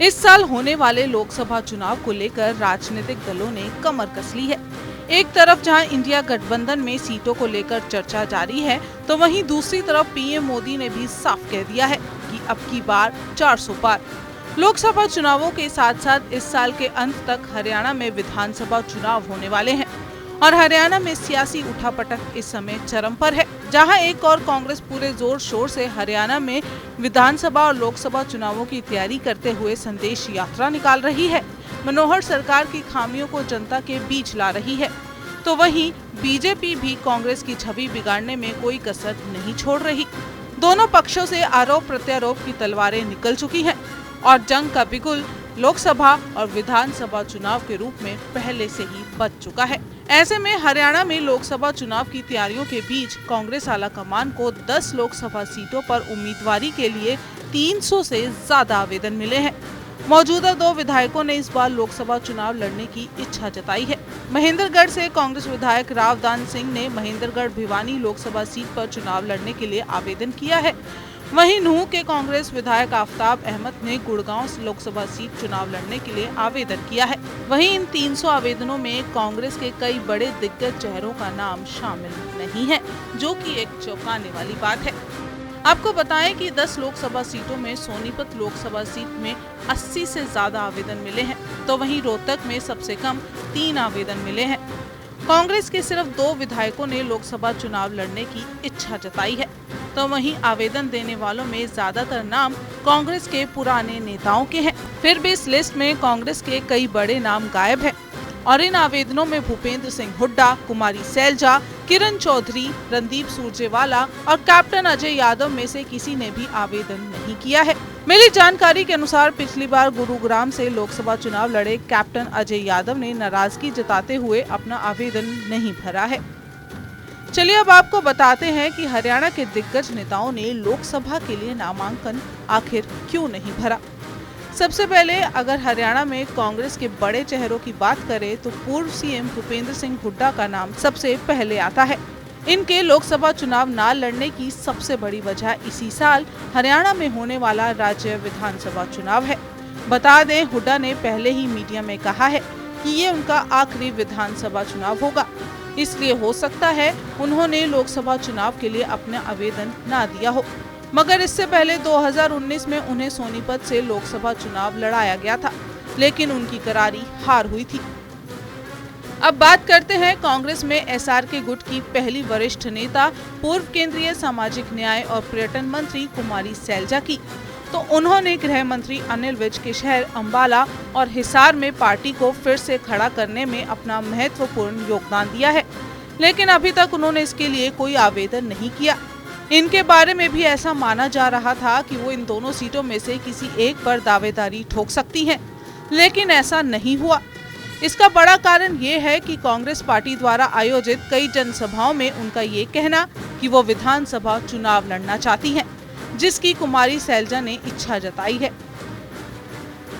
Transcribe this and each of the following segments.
इस साल होने वाले लोकसभा चुनाव को लेकर राजनीतिक दलों ने कमर कस ली है। एक तरफ जहां इंडिया गठबंधन में सीटों को लेकर चर्चा जारी है, तो वहीं दूसरी तरफ पीएम मोदी ने भी साफ कह दिया है कि अब की बार 400 पार। लोकसभा चुनावों के साथ साथ इस साल के अंत तक हरियाणा में विधानसभा चुनाव होने वाले हैं और हरियाणा में सियासी उठापटक इस समय चरम पर है, जहां एक और कांग्रेस पूरे जोर शोर से हरियाणा में विधानसभा और लोकसभा चुनावों की तैयारी करते हुए संदेश यात्रा निकाल रही है। मनोहर सरकार की खामियों को जनता के बीच ला रही है, तो वहीं बीजेपी भी कांग्रेस की छवि बिगाड़ने में कोई कसर नहीं छोड़ रही। दोनों पक्षों से आरोप प्रत्यारोप की तलवारें निकल चुकी हैं और जंग का बिगुल लोकसभा और विधानसभा चुनाव के रूप में पहले से ही बज चुका है। ऐसे में हरियाणा में लोकसभा चुनाव की तैयारियों के बीच कांग्रेस आला कमान को 10 लोकसभा सीटों पर उम्मीदवारी के लिए 300 से ज्यादा आवेदन मिले हैं। मौजूदा 2 विधायकों ने इस बार लोकसभा चुनाव लड़ने की इच्छा जताई है। महेंद्रगढ़ से कांग्रेस विधायक रावदान सिंह ने महेंद्रगढ़ भिवानी लोकसभा सीट पर चुनाव लड़ने के लिए आवेदन किया है। वहीं नूंह के कांग्रेस विधायक आफ्ताब अहमद ने गुड़गांव लोकसभा सीट चुनाव लड़ने के लिए आवेदन किया है। वहीं इन 300 आवेदनों में कांग्रेस के कई बड़े दिग्गज चेहरों का नाम शामिल नहीं है, जो कि एक चौंकाने वाली बात है। आपको बताएं कि 10 लोकसभा सीटों में सोनीपत लोकसभा सीट में 80 से ज्यादा आवेदन मिले हैं, तो वहीं रोहतक में सबसे कम 3 आवेदन मिले हैं। कांग्रेस के सिर्फ 2 विधायकों ने लोकसभा चुनाव लड़ने की इच्छा जताई है, तो वहीं आवेदन देने वालों में ज्यादातर नाम कांग्रेस के पुराने नेताओं के हैं। फिर भी इस लिस्ट में कांग्रेस के कई बड़े नाम गायब हैं और इन आवेदनों में भूपेंद्र सिंह हुड्डा, कुमारी सैलजा, किरण चौधरी, रणदीप सुरजेवाला और कैप्टन अजय यादव में से किसी ने भी आवेदन नहीं किया है। मिली जानकारी के अनुसार पिछली बार गुरुग्राम से लोकसभा चुनाव लड़े कैप्टन अजय यादव ने नाराजगी जताते हुए अपना आवेदन नहीं भरा है। चलिए अब आपको बताते हैं कि हरियाणा के दिग्गज नेताओं ने लोकसभा के लिए नामांकन आखिर क्यों नहीं भरा। सबसे पहले अगर हरियाणा में कांग्रेस के बड़े चेहरों की बात करें तो पूर्व सीएम भूपेंद्र सिंह हुड्डा का नाम सबसे पहले आता है। इनके लोकसभा चुनाव न लड़ने की सबसे बड़ी वजह इसी साल हरियाणा में होने वाला राज्य विधानसभा चुनाव है। बता दें, हुड्डा ने पहले ही मीडिया में कहा है कि ये उनका आखिरी विधानसभा चुनाव होगा, इसलिए हो सकता है उन्होंने लोकसभा चुनाव के लिए अपना आवेदन न दिया हो। मगर इससे पहले 2019 में उन्हें सोनीपत से लोकसभा चुनाव लड़ाया गया था, लेकिन उनकी करारी हार हुई थी। अब बात करते हैं कांग्रेस में एसआरके गुट की पहली वरिष्ठ नेता पूर्व केंद्रीय सामाजिक न्याय और पर्यटन मंत्री कुमारी सैलजा की। तो उन्होंने गृह मंत्री अनिल विज के शहर अंबाला और हिसार में पार्टी को फिर से खड़ा करने में अपना महत्वपूर्ण योगदान दिया है, लेकिन अभी तक उन्होंने इसके लिए कोई आवेदन नहीं किया। इनके बारे में भी ऐसा माना जा रहा था कि वो इन दोनों सीटों में से किसी एक पर दावेदारी ठोक सकती हैं, लेकिन ऐसा नहीं हुआ। इसका बड़ा कारण ये है कि कांग्रेस पार्टी द्वारा आयोजित कई जनसभाओं में उनका ये कहना कि वो विधानसभा चुनाव लड़ना चाहती हैं, जिसकी कुमारी सैलजा ने इच्छा जताई है।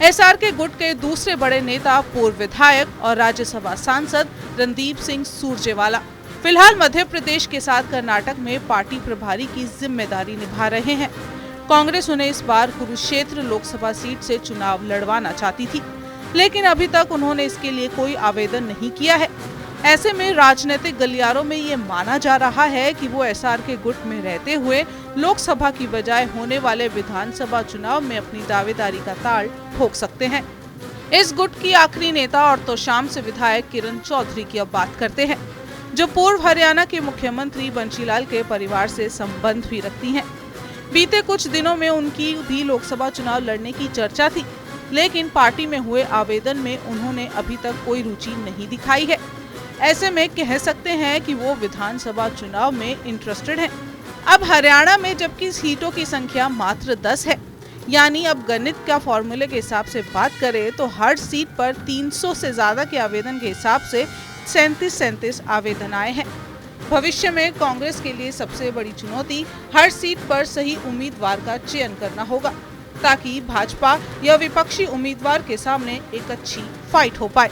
एसआरके गुट के दूसरे बड़े नेता पूर्व विधायक और राज्यसभा सांसद रणदीप सिंह सुरजेवाला फिलहाल मध्य प्रदेश के साथ कर्नाटक में पार्टी प्रभारी की जिम्मेदारी निभा रहे हैं। कांग्रेस उन्हें इस बार कुरुक्षेत्र लोकसभा सीट से चुनाव लड़वाना चाहती थी, लेकिन अभी तक उन्होंने इसके लिए कोई आवेदन नहीं किया है। ऐसे में राजनीतिक गलियारों में ये माना जा रहा है कि वो एसआरके गुट में रहते हुए लोकसभा की बजाय होने वाले विधानसभा चुनाव में अपनी दावेदारी का ताल ठोक सकते हैं। इस गुट की आखिरी नेता और तोशाम से विधायक किरण चौधरी की अब बात करते हैं, जो पूर्व हरियाणा के मुख्यमंत्री बंशीलाल के परिवार से संबंध भी रखती हैं। बीते कुछ दिनों में उनकी भी लोकसभा चुनाव लड़ने की चर्चा थी, लेकिन पार्टी में हुए आवेदन में उन्होंने अभी तक कोई रुचि नहीं दिखाई है। ऐसे में कह सकते हैं कि वो विधानसभा चुनाव में इंटरेस्टेड हैं। अब हरियाणा में जबकि सीटों की संख्या मात्र 10 है, यानी अब गणित का फॉर्मूले के हिसाब से बात करें तो हर सीट पर 300 से ज्यादा के आवेदन के हिसाब से 37 आवेदन आए हैं। भविष्य में कांग्रेस के लिए सबसे बड़ी चुनौती हर सीट पर सही उम्मीदवार का चयन करना होगा, ताकि भाजपा या विपक्षी उम्मीदवार के सामने एक अच्छी फाइट हो पाए।